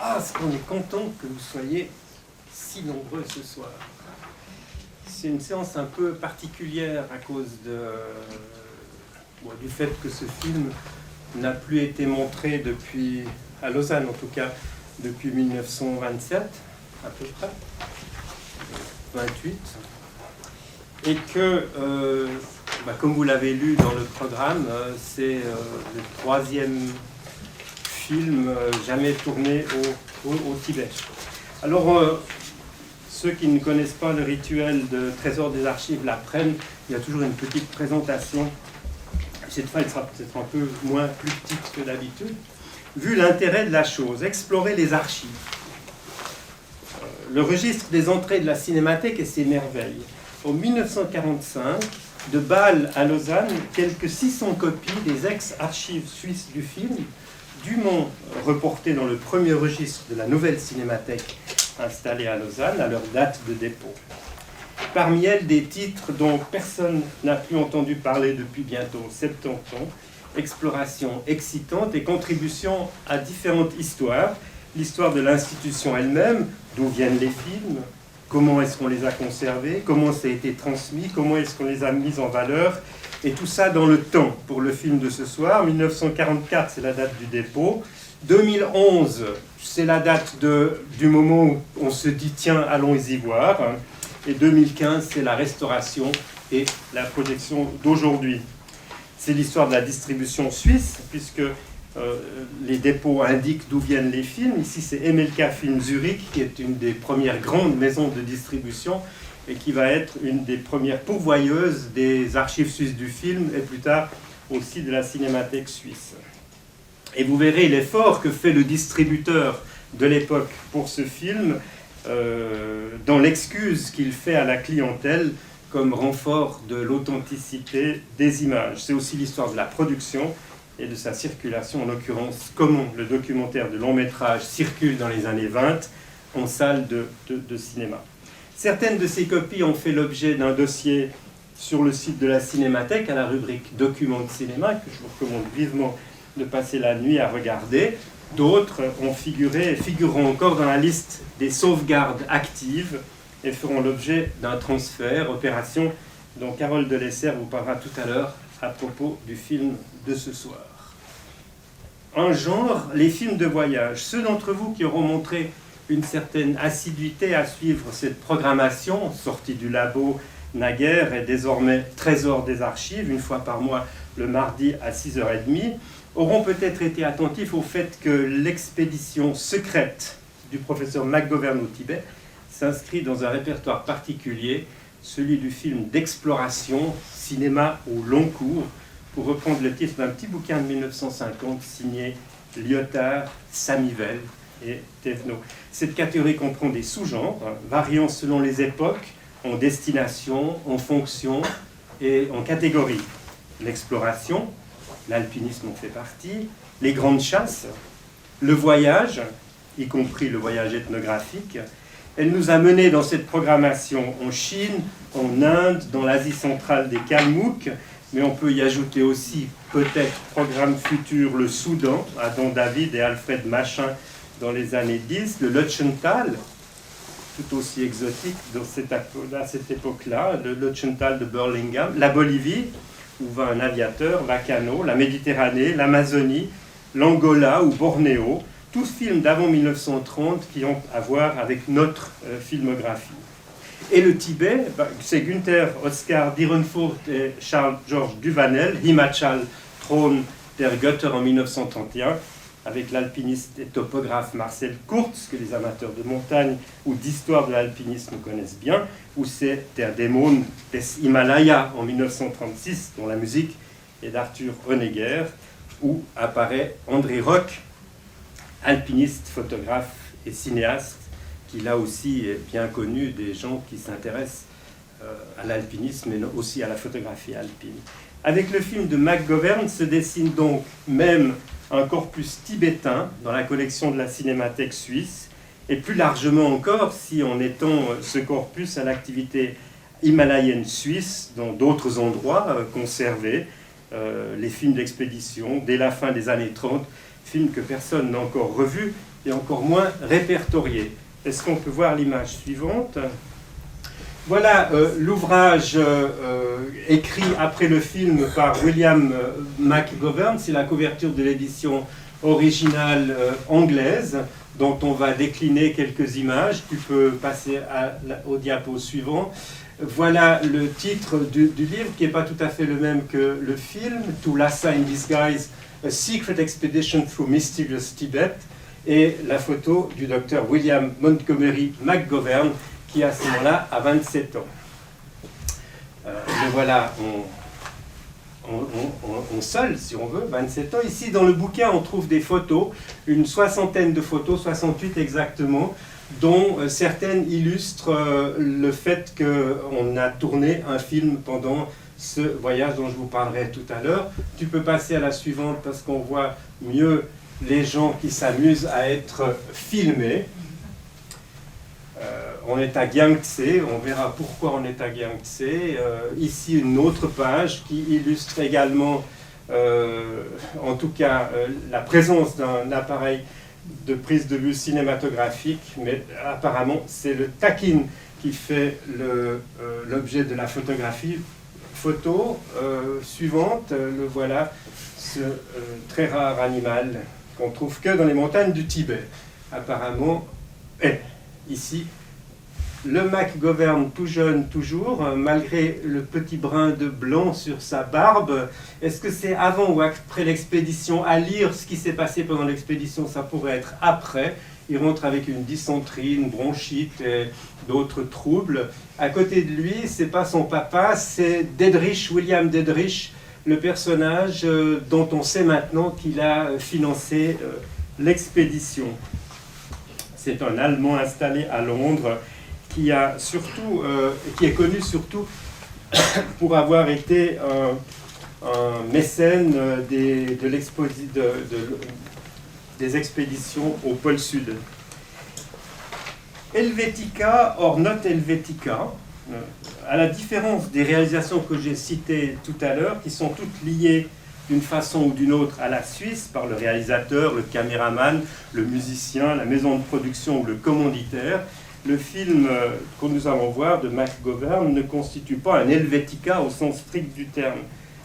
Ah, est-ce qu'on est content que vous soyez si nombreux ce soir. C'est une séance un peu particulière à cause du fait que ce film n'a plus été montré depuis, à Lausanne en tout cas, depuis 1927, à peu près, 28, et que, comme vous l'avez lu dans le programme, c'est le troisième film jamais tourné au Tibet. Alors, ceux qui ne connaissent pas le rituel de Trésor des Archives l'apprennent, il y a toujours une petite présentation. Cette fois, elle sera peut-être un peu plus petite que d'habitude. Vu l'intérêt de la chose, explorer les archives. Le registre des entrées de la Cinémathèque et ses merveilles. En 1945, de Bâle à Lausanne, quelques 600 copies des ex-archives suisses du film, dûment reportées dans le premier registre de la nouvelle Cinémathèque installée à Lausanne à leur date de dépôt. Parmi elles, des titres dont personne n'a plus entendu parler depuis bientôt 70 ans, exploration excitante et contribution à différentes histoires. L'histoire de l'institution elle-même, d'où viennent les films, comment est-ce qu'on les a conservés, comment ça a été transmis, comment est-ce qu'on les a mis en valeur, et tout ça dans le temps. Pour le film de ce soir, 1944, c'est la date du dépôt. 2011, c'est la date du moment où on se dit « tiens, allons y voir ». Et 2015, c'est la restauration et la projection d'aujourd'hui. C'est l'histoire de la distribution suisse, puisque les dépôts indiquent d'où viennent les films. Ici, c'est MLK Film Zurich, qui est une des premières grandes maisons de distribution et qui va être une des premières pourvoyeuses des archives suisses du film et plus tard aussi de la Cinémathèque suisse. Et vous verrez l'effort que fait le distributeur de l'époque pour ce film dans l'excuse qu'il fait à la clientèle comme renfort de l'authenticité des images. C'est aussi l'histoire de la production et de sa circulation, en l'occurrence, comment le documentaire de long métrage circule dans les années 20 en salle de cinéma. Certaines de ces copies ont fait l'objet d'un dossier sur le site de la Cinémathèque à la rubrique Documents de cinéma, que je vous recommande vivement de passer la nuit à regarder. D'autres figureront encore dans la liste des sauvegardes actives et feront l'objet d'un transfert, opération dont Carole Delessert vous parlera tout à l'heure à propos du film de ce soir. Un genre, les films de voyage. Ceux d'entre vous qui auront montré une certaine assiduité à suivre cette programmation, sortie du labo naguère et désormais Trésor des Archives, une fois par mois le mardi à 6h30, auront peut-être été attentifs au fait que l'expédition secrète du professeur McGovern au Tibet s'inscrit dans un répertoire particulier, celui du film d'exploration, cinéma au long cours, pour reprendre le titre d'un petit bouquin de 1950 signé Lyotard, Samivelle et Thévenot. Cette catégorie comprend des sous-genres, variant selon les époques, en destination, en fonction et en catégorie. L'exploration, l'alpinisme en fait partie, les grandes chasses, le voyage, y compris le voyage ethnographique. Elle nous a menés dans cette programmation en Chine, en Inde, dans l'Asie centrale des Kalmouks, mais on peut y ajouter aussi peut-être programme futur le Soudan, Adam David et Alfred Machin dans les années 10, le Lötschental, tout aussi exotique à cette époque-là, le Lötschental de Burlingame, la Bolivie, où va un aviateur, Vacano, la Méditerranée, l'Amazonie, l'Angola ou Bornéo, tous films d'avant 1930 qui ont à voir avec notre filmographie. Et le Tibet, c'est Günther Oskar Dierenfurt et Charles-Georges Duvanel, Himachal, Trône der Götter en 1931, avec l'alpiniste et topographe Marcel Kurz, que les amateurs de montagne ou d'histoire de l'alpinisme connaissent bien, ou c'est Der Dämon des Himalaya en 1936, dont la musique est d'Arthur Honegger, où apparaît André Rock, alpiniste, photographe et cinéaste, qui là aussi est bien connu des gens qui s'intéressent à l'alpinisme mais aussi à la photographie alpine. Avec le film de McGovern se dessine donc même un corpus tibétain dans la collection de la Cinémathèque suisse, et plus largement encore si on étend ce corpus à l'activité himalayenne suisse dans d'autres endroits conservés, les films d'expédition dès la fin des années 30, films que personne n'a encore revus, et encore moins répertorié. Est-ce qu'on peut voir l'image suivante? Voilà l'ouvrage écrit après le film par William McGovern. C'est la couverture de l'édition originale anglaise, dont on va décliner quelques images. Tu peux passer au diapo suivant. Voilà le titre du livre, qui n'est pas tout à fait le même que le film, To Lhasa in Disguise, A Secret Expedition Through Mysterious Tibet, et la photo du docteur William Montgomery McGovern, qui à ce moment-là a 27 ans. Le voilà en sol, si on veut, 27 ans. Ici, dans le bouquin, on trouve des photos, une soixantaine de photos, 68 exactement, dont certaines illustrent le fait qu'on a tourné un film pendant ce voyage dont je vous parlerai tout à l'heure. Tu peux passer à la suivante parce qu'on voit mieux les gens qui s'amusent à être filmés. On est à Gyangtse, on verra pourquoi on est à Gyangtse. Ici, une autre page qui illustre également, en tout cas, la présence d'un appareil de prise de vue cinématographique, mais apparemment, c'est le takin qui fait l'objet de la photographie. Photo suivante, le voilà, ce très rare animal qu'on trouve que dans les montagnes du Tibet. Apparemment, ici, le McGovern tout jeune toujours, malgré le petit brin de blanc sur sa barbe. Est-ce que c'est avant ou après l'expédition? À lire ce qui s'est passé pendant l'expédition, ça pourrait être après. Il rentre avec une dysenterie, une bronchite et d'autres troubles. À côté de lui, c'est pas son papa, c'est Dedrich, William Dedrich, le personnage dont on sait maintenant qu'il a financé l'expédition. C'est un Allemand installé à Londres qui est connu surtout pour avoir été un mécène des expéditions au pôle Sud. Helvetica or not Helvetica, à la différence des réalisations que j'ai citées tout à l'heure, qui sont toutes liées d'une façon ou d'une autre à la Suisse, par le réalisateur, le caméraman, le musicien, la maison de production ou le commanditaire, le film que nous allons voir de McGovern ne constitue pas un Helvetica au sens strict du terme.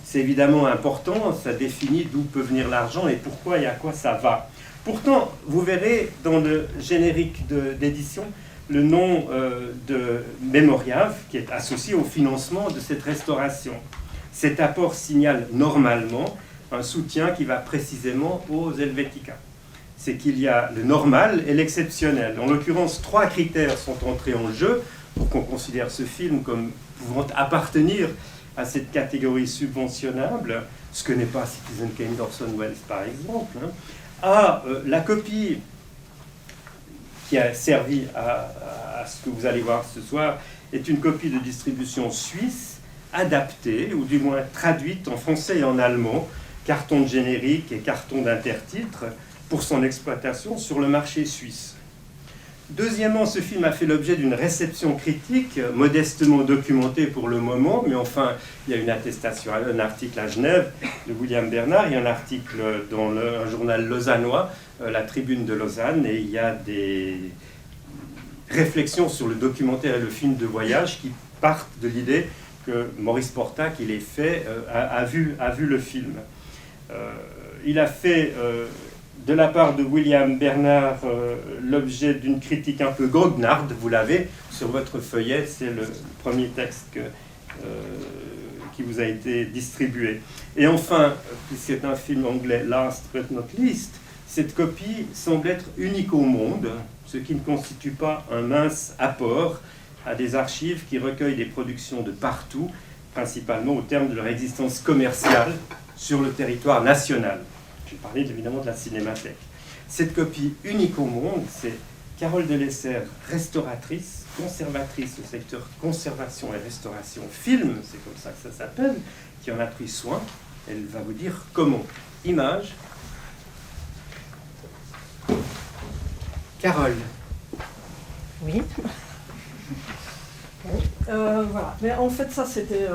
C'est évidemment important, ça définit d'où peut venir l'argent et pourquoi et à quoi ça va. Pourtant, vous verrez dans le générique d'édition le nom de Memoriav qui est associé au financement de cette restauration. Cet apport signale normalement un soutien qui va précisément aux Helvetica. C'est qu'il y a le normal et l'exceptionnel. En l'occurrence, 3 critères sont entrés en jeu pour qu'on considère ce film comme pouvant appartenir à cette catégorie subventionnable, ce que n'est pas Citizen Kane d'Orson Welles par exemple. La copie qui a servi à ce que vous allez voir ce soir est une copie de distribution suisse, adaptée, ou du moins traduite en français et en allemand, carton de générique et carton d'intertitre, pour son exploitation sur le marché suisse. Deuxièmement, ce film a fait l'objet d'une réception critique, modestement documentée pour le moment, mais enfin, il y a une attestation, un article à Genève de William Bernard, il y a un article dans un journal lausannois, la Tribune de Lausanne, et il y a des réflexions sur le documentaire et le film de voyage qui partent de l'idée que Maurice Porta, qui les fait, a vu le film. Il a fait... de la part de William Bernard, l'objet d'une critique un peu goguenarde, vous l'avez sur votre feuillet, c'est le premier texte qui vous a été distribué. Et enfin, puisque c'est un film anglais, last but not least, cette copie semble être unique au monde, ce qui ne constitue pas un mince apport à des archives qui recueillent des productions de partout, principalement au terme de leur existence commerciale sur le territoire national. Je parlais évidemment de la Cinémathèque. Cette copie unique au monde, c'est Carole Delessert, restauratrice, conservatrice au secteur conservation et restauration film, c'est comme ça que ça s'appelle, qui en a pris soin. Elle va vous dire comment. Image. Carole. Oui. Voilà. Mais en fait, ça, c'était...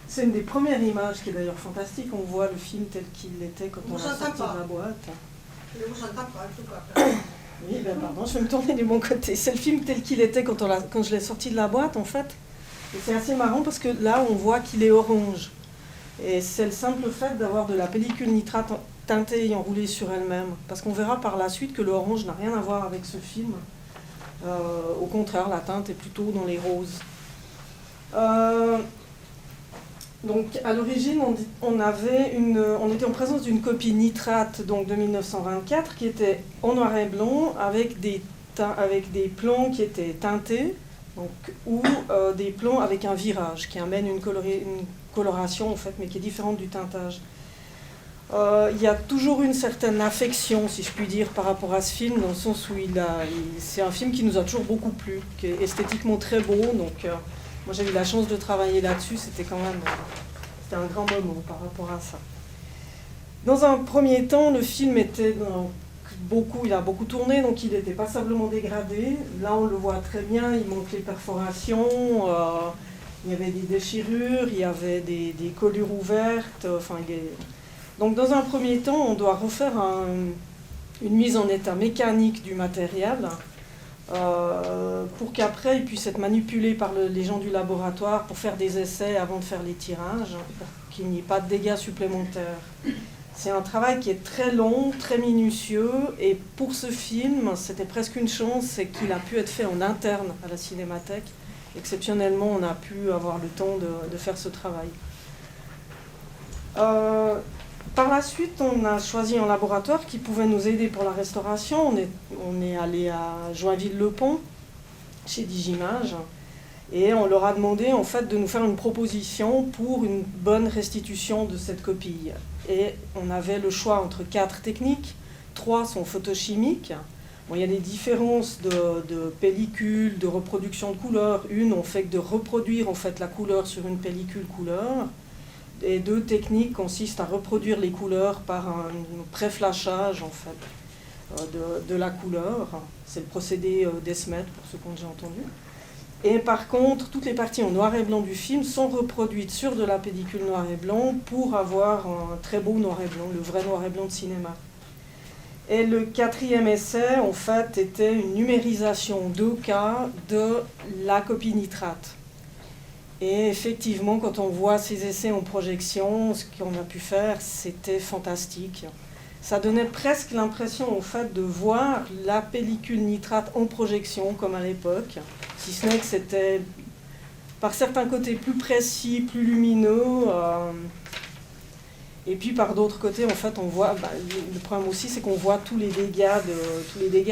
c'est une des premières images qui est d'ailleurs fantastique. On voit le film tel qu'il était quand on a sorti de la boîte. Oui, ben pardon, je vais me tourner du bon côté. C'est le film tel qu'il était quand je l'ai sorti de la boîte, en fait. Et c'est assez marrant parce que là, on voit qu'il est orange. Et c'est le simple fait d'avoir de la pellicule nitrate teintée et enroulée sur elle-même. Parce qu'on verra par la suite que l'orange n'a rien à voir avec ce film. Au contraire, la teinte est plutôt dans les roses. Donc, à l'origine, on était en présence d'une copie nitrate donc, de 1924 qui était en noir et blanc avec des plans qui étaient teintés donc, ou des plans avec un virage qui amène une coloration en fait, mais qui est différente du teintage. Il y a toujours une certaine affection, si je puis dire, par rapport à ce film, dans le sens où c'est un film qui nous a toujours beaucoup plu, qui est esthétiquement très beau. Donc, moi, j'ai eu la chance de travailler là-dessus. C'était quand même c'était un grand moment par rapport à ça. Dans un premier temps, le film était il a beaucoup tourné, donc il était passablement dégradé. Là, on le voit très bien. Il manque les perforations. Il y avait des déchirures, il y avait des collures ouvertes. Donc, dans un premier temps, on doit refaire une mise en état mécanique du matériel pour qu'après, il puisse être manipulé par les gens du laboratoire pour faire des essais avant de faire les tirages, pour qu'il n'y ait pas de dégâts supplémentaires. C'est un travail qui est très long, très minutieux, et pour ce film, c'était presque une chance, c'est qu'il a pu être fait en interne à la Cinémathèque. Exceptionnellement, on a pu avoir le temps de faire ce travail. Par la suite, on a choisi un laboratoire qui pouvait nous aider pour la restauration. On est allé à Joinville-le-Pont, chez Digimage, et on leur a demandé en fait, de nous faire une proposition pour une bonne restitution de cette copie. Et on avait le choix entre 4 techniques, 3 sont photochimiques. Bon, il y a des différences de pellicule, de reproduction de couleur. Une, on fait que de reproduire en fait, la couleur sur une pellicule couleur. Et 2 techniques consistent à reproduire les couleurs par un pré-flashage en fait, de la couleur. C'est le procédé d'Esmet pour ceux qui ont déjà entendu. Et par contre, toutes les parties en noir et blanc du film sont reproduites sur de la pellicule noir et blanc pour avoir un très beau noir et blanc, le vrai noir et blanc de cinéma. Et le 4e essai, en fait, était une numérisation 2K de la copie nitrate. Et effectivement, quand on voit ces essais en projection, ce qu'on a pu faire, c'était fantastique. Ça donnait presque l'impression, en fait, de voir la pellicule nitrate en projection, comme à l'époque, si ce n'est que c'était, par certains côtés, plus précis, plus lumineux. Et puis, par d'autres côtés, en fait, on voit... le problème aussi, c'est qu'on voit tous les dégâts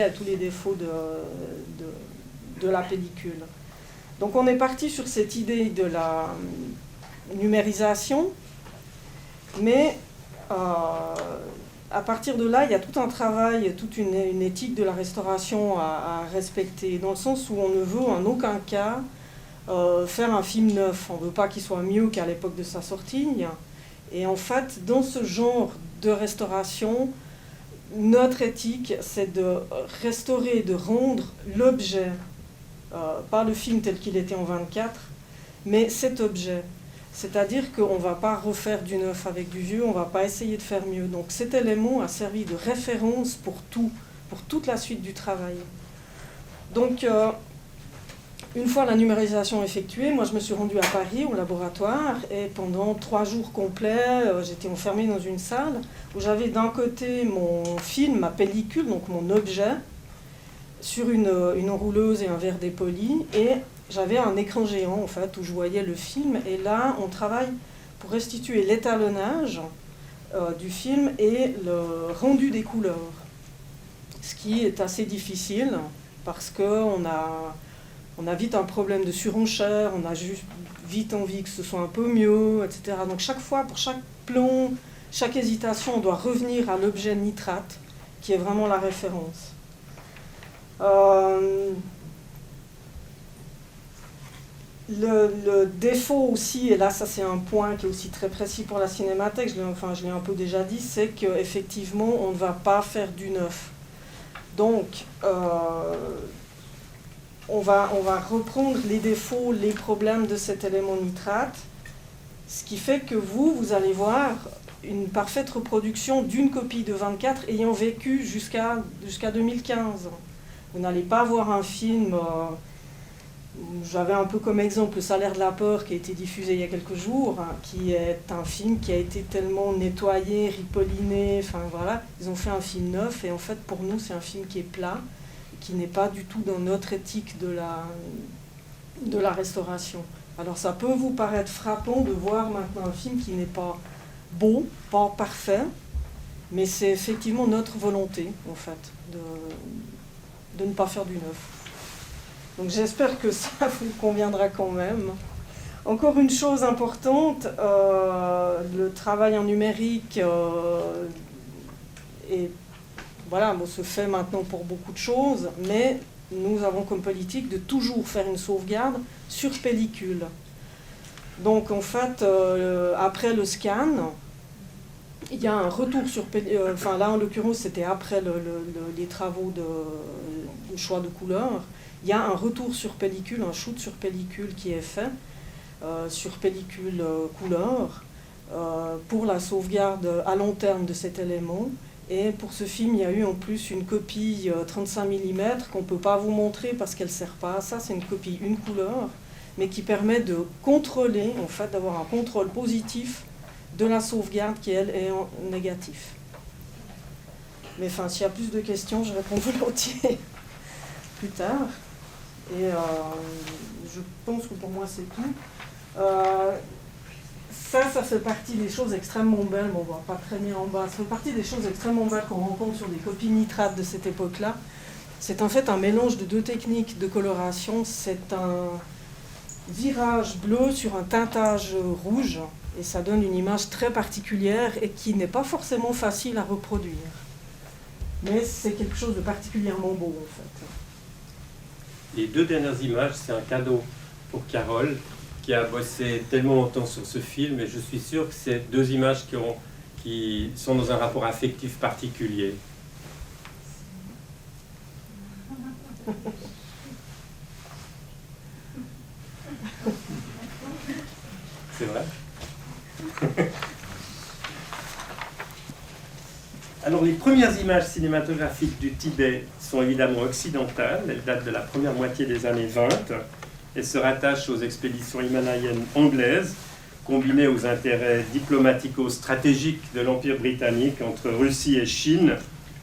et tous les défauts de la pellicule. Donc on est parti sur cette idée de la numérisation, mais à partir de là, il y a tout un travail, toute une éthique de la restauration à respecter, dans le sens où on ne veut en aucun cas faire un film neuf. On ne veut pas qu'il soit mieux qu'à l'époque de sa sortie. Et en fait, dans ce genre de restauration, notre éthique, c'est de restaurer, de rendre l'objet, pas le film tel qu'il était en 24, mais cet objet. C'est-à-dire qu'on ne va pas refaire du neuf avec du vieux, on ne va pas essayer de faire mieux. Donc cet élément a servi de référence pour toute la suite du travail. Donc, une fois la numérisation effectuée, moi je me suis rendue à Paris, au laboratoire, et pendant 3 jours complets, j'étais enfermée dans une salle où j'avais d'un côté mon film, ma pellicule, donc mon objet, sur une enrouleuse et un verre dépoli, et j'avais un écran géant en fait où je voyais le film, et là on travaille pour restituer l'étalonnage du film et le rendu des couleurs, ce qui est assez difficile parce qu'on a vite un problème de surenchère, on a juste vite envie que ce soit un peu mieux, etc. Donc chaque fois, pour chaque plan, chaque hésitation, on doit revenir à l'objet nitrate qui est vraiment la référence. Le défaut aussi, et là ça c'est un point qui est aussi très précis pour la Cinémathèque, je l'ai un peu déjà dit, c'est qu'effectivement on ne va pas faire du neuf. Donc on va reprendre les défauts, les problèmes de cet élément nitrate, ce qui fait que vous allez voir une parfaite reproduction d'une copie de 24 ayant vécu jusqu'à 2015. Vous n'allez pas voir un film, j'avais un peu comme exemple Le Salaire de la peur qui a été diffusé il y a quelques jours, hein, qui est un film qui a été tellement nettoyé, ripolliné, enfin voilà, ils ont fait un film neuf et en fait pour nous c'est un film qui est plat, qui n'est pas du tout dans notre éthique de la restauration. Alors ça peut vous paraître frappant de voir maintenant un film qui n'est pas beau, pas parfait, mais c'est effectivement notre volonté, en fait, de ne pas faire du neuf. Donc j'espère que ça vous conviendra quand même. Encore une chose importante, le travail en numérique se fait maintenant pour beaucoup de choses, mais nous avons comme politique de toujours faire une sauvegarde sur pellicule. Donc en fait, après le scan, il y a un retour sur pellicule, là en l'occurrence c'était après les travaux de choix de couleur, il y a un retour sur pellicule, un shoot sur pellicule qui est fait, sur pellicule couleur, pour la sauvegarde à long terme de cet élément. Et pour ce film, il y a eu en plus une copie 35 mm qu'on ne peut pas vous montrer parce qu'elle ne sert pas à ça, c'est une copie une couleur, mais qui permet de contrôler, en fait, d'avoir un contrôle positif de la sauvegarde qui, elle, est en négatif. Mais enfin, s'il y a plus de questions, je réponds volontiers plus tard. Et je pense que pour moi, c'est tout. Ça fait partie des choses extrêmement belles, mais on ne va pas traîner en bas. Ça fait partie des choses extrêmement belles qu'on rencontre sur des copies nitrates de cette époque-là. C'est en fait un mélange de deux techniques de coloration. C'est un virage bleu sur un teintage rouge, et ça donne une image très particulière et qui n'est pas forcément facile à reproduire. Mais c'est quelque chose de particulièrement beau, en fait. Les deux dernières images, c'est un cadeau pour Carole, qui a bossé tellement longtemps sur ce film, et je suis sûr que c'est deux images qui sont dans un rapport affectif particulier. C'est vrai? Alors, les premières images cinématographiques du Tibet sont évidemment occidentales. Elles datent de la première moitié des années 20 et se rattachent aux expéditions himalayennes anglaises, combinées aux intérêts diplomatico-stratégiques de l'Empire britannique entre Russie et Chine,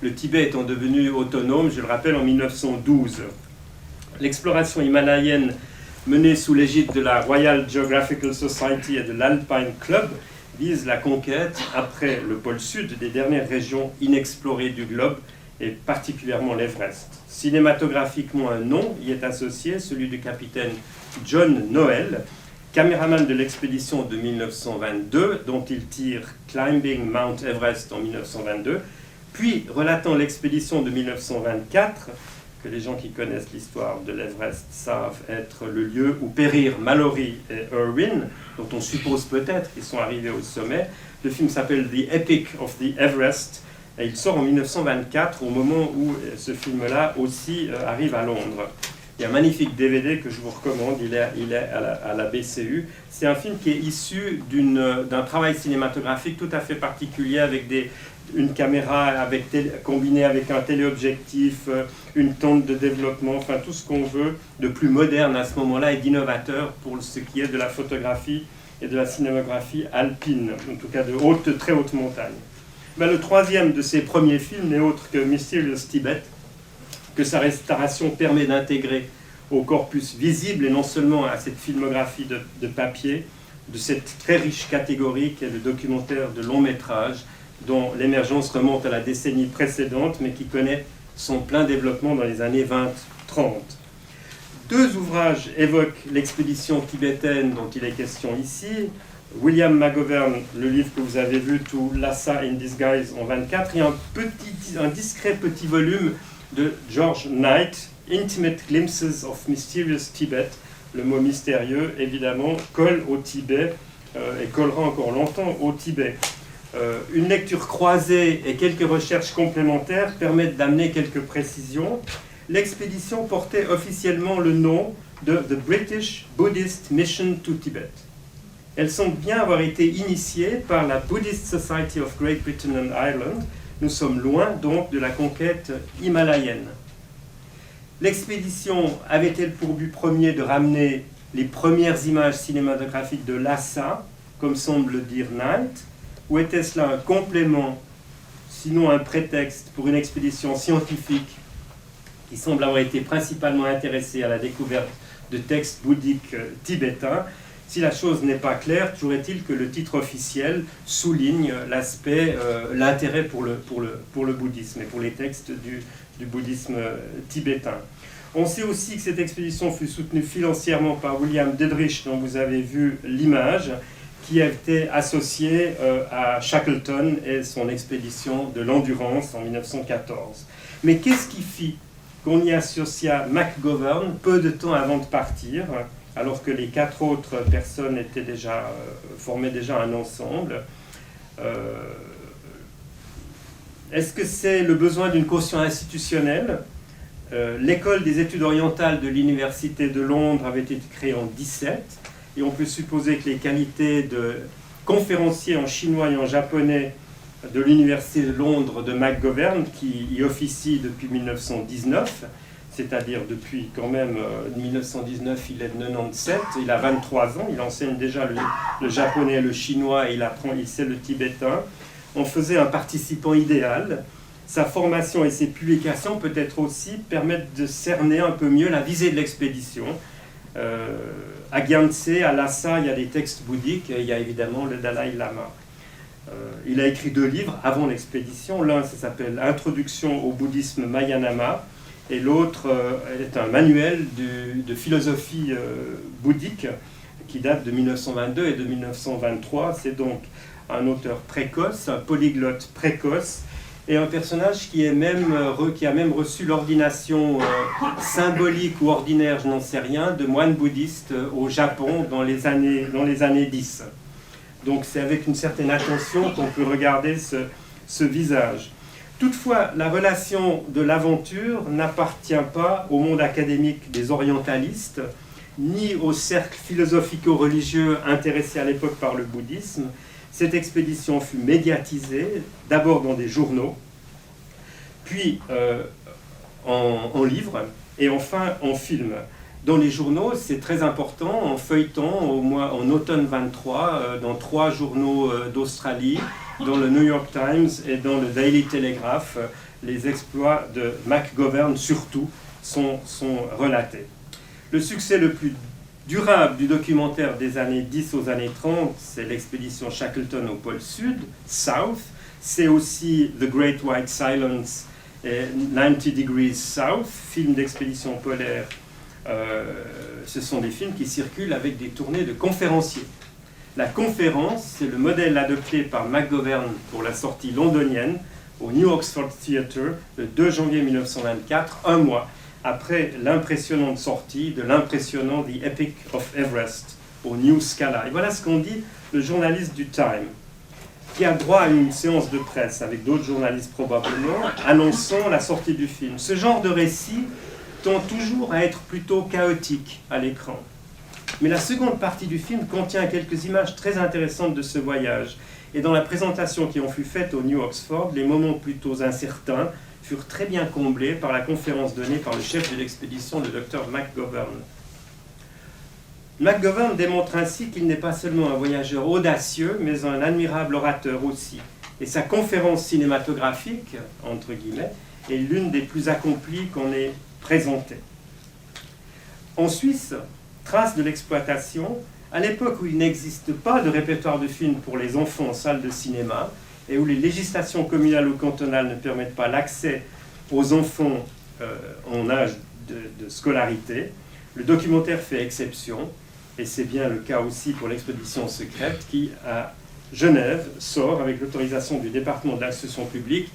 le Tibet étant devenu autonome, je le rappelle, en 1912. L'exploration himalayenne menée sous l'égide de la Royal Geographical Society et de l'Alpine Club vise la conquête, après le pôle sud, des dernières régions inexplorées du globe, et particulièrement l'Everest. Cinématographiquement, un nom y est associé, celui du capitaine John Noel, caméraman de l'expédition de 1922, dont il tire Climbing Mount Everest en 1922, puis relatant l'expédition de 1924, que les gens qui connaissent l'histoire de l'Everest savent être le lieu où périrent Mallory et Irwin, dont on suppose peut-être qu'ils sont arrivés au sommet. Le film s'appelle The Epic of the Everest, et il sort en 1924, au moment où ce film-là aussi arrive à Londres. Il y a un magnifique DVD que je vous recommande, il est à la BCU. C'est un film qui est issu d'un travail cinématographique tout à fait particulier, avec une caméra combinée avec un téléobjectif, une tente de développement, enfin tout ce qu'on veut de plus moderne à ce moment-là et d'innovateur pour ce qui est de la photographie et de la cinématographie alpine, en tout cas de très haute montagne. Le troisième de ses premiers films n'est autre que Mysterious Tibet, que sa restauration permet d'intégrer au corpus visible, et non seulement à cette filmographie de papier, de cette très riche catégorie qu'est le documentaire de long métrage, dont l'émergence remonte à la décennie précédente, mais qui connaît son plein développement dans les années 20-30. Deux ouvrages évoquent l'expédition tibétaine dont il est question ici. William McGovern, le livre que vous avez vu, To Lhasa in Disguise en 24, et un discret petit volume de George Knight, Intimate Glimpses of Mysterious Tibet. Le mot mystérieux, évidemment, colle au Tibet et collera encore longtemps au Tibet. Une lecture croisée et quelques recherches complémentaires permettent d'amener quelques précisions. L'expédition portait officiellement le nom de The British Buddhist Mission to Tibet. Elles semblent bien avoir été initiées par la Buddhist Society of Great Britain and Ireland. Nous sommes loin donc de la conquête himalayenne. L'expédition avait-elle pour but premier de ramener les premières images cinématographiques de Lhasa, comme semble le dire Knight, ou était-ce là un complément, sinon un prétexte pour une expédition scientifique qui semble avoir été principalement intéressée à la découverte de textes bouddhiques tibétains? Si la chose n'est pas claire, toujours est-il que le titre officiel souligne l'intérêt pour le bouddhisme et pour les textes du bouddhisme tibétain. On sait aussi que cette expédition fut soutenue financièrement par William Dedrick, dont vous avez vu l'image, qui était associé à Shackleton et son expédition de l'Endurance en 1914. Mais qu'est-ce qui fit qu'on y associa McGovern peu de temps avant de partir, alors que les 4 autres personnes formaient déjà un ensemble? Est-ce que c'est le besoin d'une caution institutionnelle? L'école des études orientales de l'Université de Londres avait été créée en 17, et on peut supposer que les qualités de conférencier en chinois et en japonais de l'Université de Londres de McGovern, qui y officie depuis 1919, c'est-à-dire depuis quand même 1919, il est de 97, il a 23 ans, il enseigne déjà le japonais et le chinois, et il sait le tibétain. On faisait un participant idéal. Sa formation et ses publications peut-être aussi permettent de cerner un peu mieux la visée de l'expédition. À Gyantse, à Lhasa, il y a des textes bouddhiques et il y a évidemment le Dalai Lama. Il a écrit 2 livres avant l'expédition. L'un, ça s'appelle « Introduction au bouddhisme Mayanama » et l'autre est un manuel de philosophie bouddhique qui date de 1922 et de 1923. C'est donc un auteur précoce, un polyglotte précoce, et un personnage qui a même reçu l'ordination symbolique ou ordinaire, je n'en sais rien, de moine bouddhiste au Japon dans les années 10. Donc c'est avec une certaine attention qu'on peut regarder ce visage. Toutefois, la relation de l'aventure n'appartient pas au monde académique des orientalistes, ni au cercle philosophico-religieux intéressé à l'époque par le bouddhisme. Cette expédition fut médiatisée, d'abord dans des journaux, puis en livres, et enfin en film. Dans les journaux, c'est très important, en feuilleton, en automne 23, dans 3 journaux d'Australie, dans le New York Times et dans le Daily Telegraph, les exploits de McGovern surtout sont relatés. Le succès le plus durable du documentaire des années 10 aux années 30, c'est l'expédition Shackleton au pôle Sud, South. C'est aussi The Great White Silence et 90 Degrees South, film d'expédition polaire. Ce sont des films qui circulent avec des tournées de conférenciers. La conférence, c'est le modèle adopté par McGovern pour la sortie londonienne au New Oxford Theatre le 2 janvier 1924, un mois après l'impressionnante sortie de l'impressionnant The Epic of Everest au New Scala. Et voilà ce qu'en dit le journaliste du Time, qui a droit à une séance de presse avec d'autres journalistes probablement, annonçant la sortie du film. Ce genre de récit tend toujours à être plutôt chaotique à l'écran. Mais la seconde partie du film contient quelques images très intéressantes de ce voyage. Et dans la présentation qui en fut faite au New Oxford, les moments plutôt incertains furent très bien comblés par la conférence donnée par le chef de l'expédition, le Dr McGovern. McGovern démontre ainsi qu'il n'est pas seulement un voyageur audacieux, mais un admirable orateur aussi. Et sa conférence cinématographique, entre guillemets, est l'une des plus accomplies qu'on ait présentées. En Suisse, trace de l'exploitation, à l'époque où il n'existe pas de répertoire de films pour les enfants en salle de cinéma, et où les législations communales ou cantonales ne permettent pas l'accès aux enfants en âge de scolarité, le documentaire fait exception, et c'est bien le cas aussi pour l'expédition secrète qui, à Genève, sort avec l'autorisation du département d'instruction publique,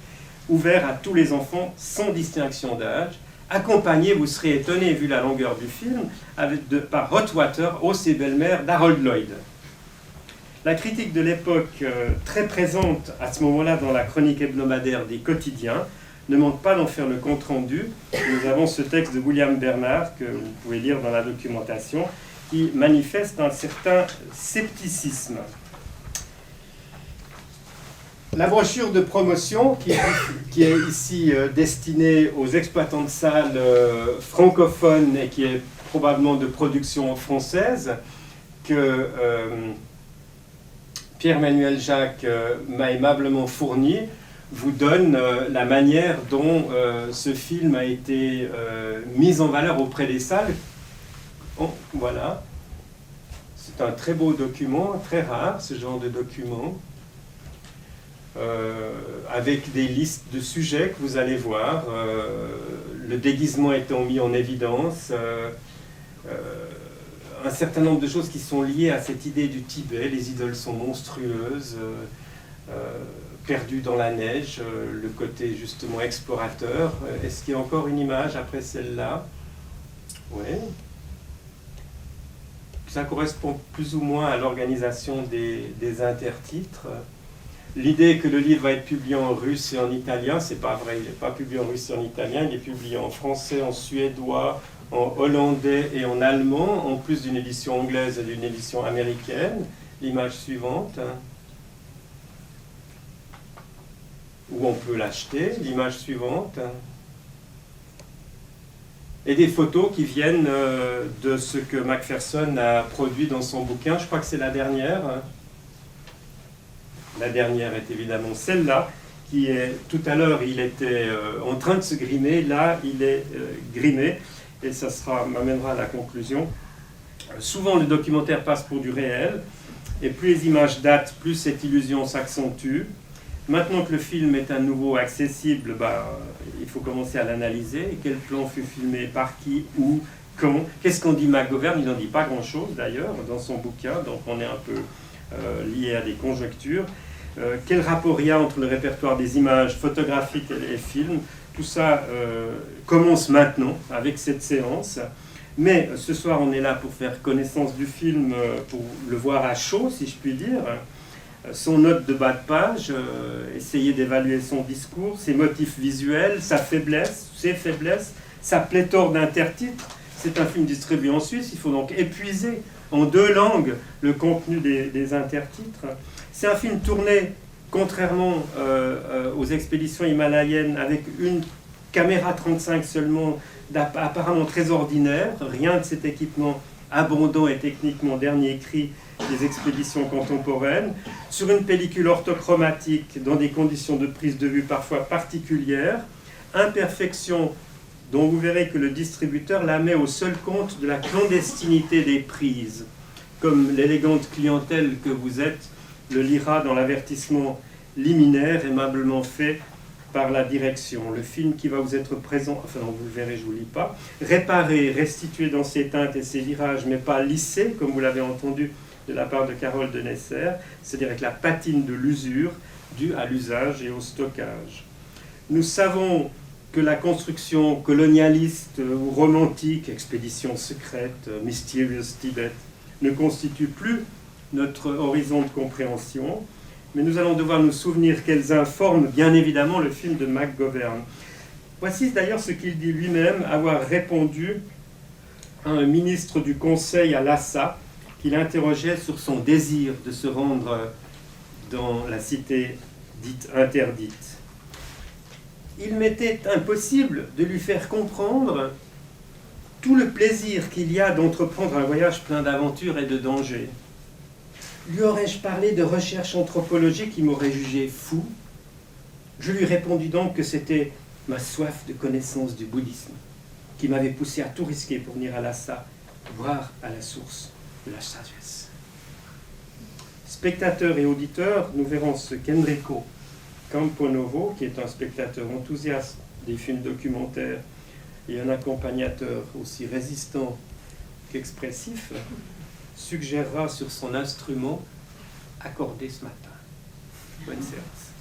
ouvert à tous les enfants sans distinction d'âge, accompagné, vous serez étonné vu la longueur du film, par Rottwater, Haus et belle-mère d'Harold Lloyd. La critique de l'époque, très présente à ce moment-là dans la chronique hebdomadaire des quotidiens, ne manque pas d'en faire le compte-rendu. Nous avons ce texte de William Bernard, que vous pouvez lire dans la documentation, qui manifestent un certain scepticisme. La brochure de promotion, qui est ici destinée aux exploitants de salles francophones et qui est probablement de production française, que Pierre-Manuel Jacques m'a aimablement fourni, vous donne la manière dont ce film a été mis en valeur auprès des salles. Oh, voilà. C'est un très beau document, très rare ce genre de document, avec des listes de sujets que vous allez voir, le déguisement étant mis en évidence, un certain nombre de choses qui sont liées à cette idée du Tibet. Les idoles sont monstrueuses, perdues dans la neige, le côté justement explorateur. Est-ce qu'il y a encore une image après celle-là? Oui. Ça correspond plus ou moins à l'organisation des intertitres. L'idée que le livre va être publié en russe et en italien, c'est pas vrai. Il n'est pas publié en russe et en italien, il est publié en français, en suédois, en hollandais et en allemand, en plus d'une édition anglaise et d'une édition américaine. L'image suivante, où on peut l'acheter. L'image suivante. Et des photos qui viennent de ce que Macpherson a produit dans son bouquin. Je crois que c'est la dernière. La dernière est évidemment celle-là, qui est, tout à l'heure, il était en train de se grimer, là, il est grimé, et ça m'amènera à la conclusion. Souvent, le documentaire passe pour du réel, et plus les images datent, plus cette illusion s'accentue. Maintenant que le film est à nouveau accessible, il faut commencer à l'analyser. Quel plan fut filmé, par qui, où, quand? Qu'est-ce qu'en dit McGovern? Il n'en dit pas grand-chose, d'ailleurs, dans son bouquin, donc on est un peu lié à des conjectures. Quel rapport il y a entre le répertoire des images photographiques et les films? Tout ça commence maintenant avec cette séance. Mais ce soir, on est là pour faire connaissance du film, pour le voir à chaud, si je puis dire. Son note de bas de page, essayer d'évaluer son discours, ses motifs visuels, sa faiblesse, ses faiblesses, sa pléthore d'intertitres. C'est un film distribué en Suisse, il faut donc épuiser en 2 langues le contenu des intertitres. C'est un film tourné, contrairement aux expéditions himalayennes, avec une caméra 35 seulement, apparemment très ordinaire, rien de cet équipement abondant et techniquement dernier cri des expéditions contemporaines, sur une pellicule orthochromatique dans des conditions de prise de vue parfois particulières, imperfection dont vous verrez que le distributeur la met au seul compte de la clandestinité des prises, comme l'élégante clientèle que vous êtes le lira dans l'avertissement liminaire aimablement fait par la direction. Le film qui va vous être présent, enfin non, vous le verrez, je ne vous lis pas, réparé, restitué dans ses teintes et ses virages, mais pas lissé, comme vous l'avez entendu de la part de Carole de Nesser, c'est-à-dire avec la patine de l'usure due à l'usage et au stockage. Nous savons que la construction colonialiste ou romantique, expédition secrète, Mysterious Tibet, ne constitue plus notre horizon de compréhension, mais nous allons devoir nous souvenir qu'elles informent bien évidemment le film de McGovern. Voici d'ailleurs ce qu'il dit lui-même avoir répondu à un ministre du Conseil à Lhasa, qu'il interrogeait sur son désir de se rendre dans la cité dite interdite. Il m'était impossible de lui faire comprendre tout le plaisir qu'il y a d'entreprendre un voyage plein d'aventures et de dangers. Lui aurais-je parlé de recherche anthropologique qui m'aurait jugé fou? Je lui répondis donc que c'était ma soif de connaissance du bouddhisme qui m'avait poussé à tout risquer pour venir à Lhasa, voir à la source de la sagesse. Spectateurs et auditeurs, nous verrons ce qu'Enrico Camponovo, qui est un spectateur enthousiaste des films documentaires et un accompagnateur aussi résistant qu'expressif, suggérera sur son instrument accordé ce matin. Bonne séance.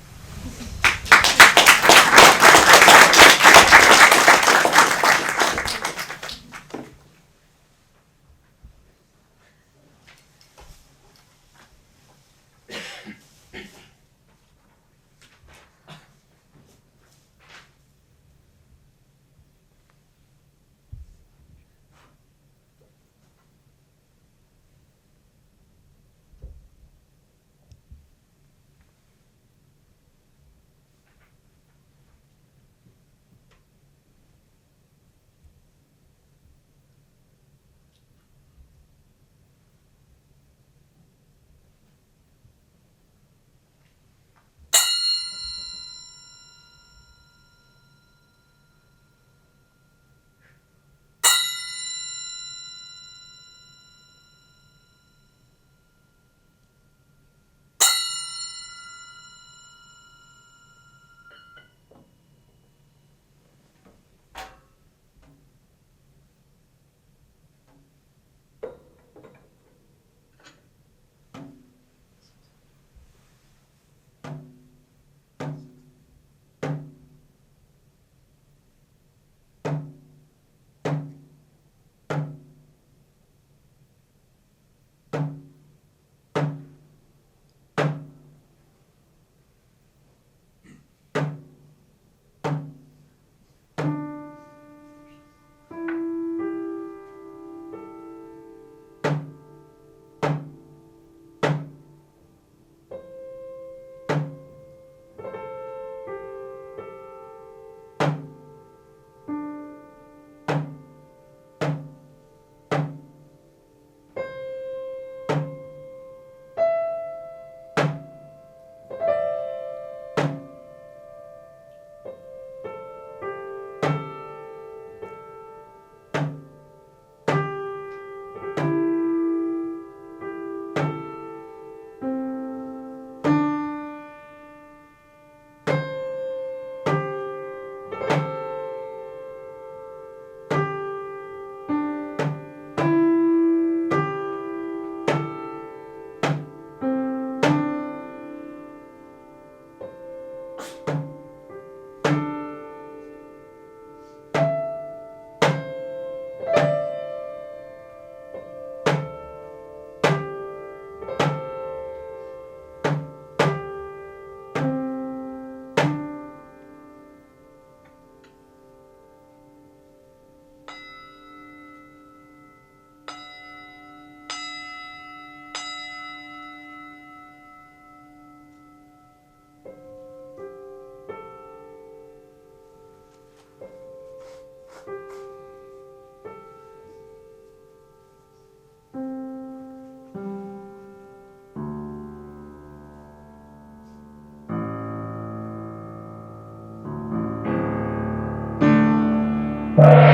Merci.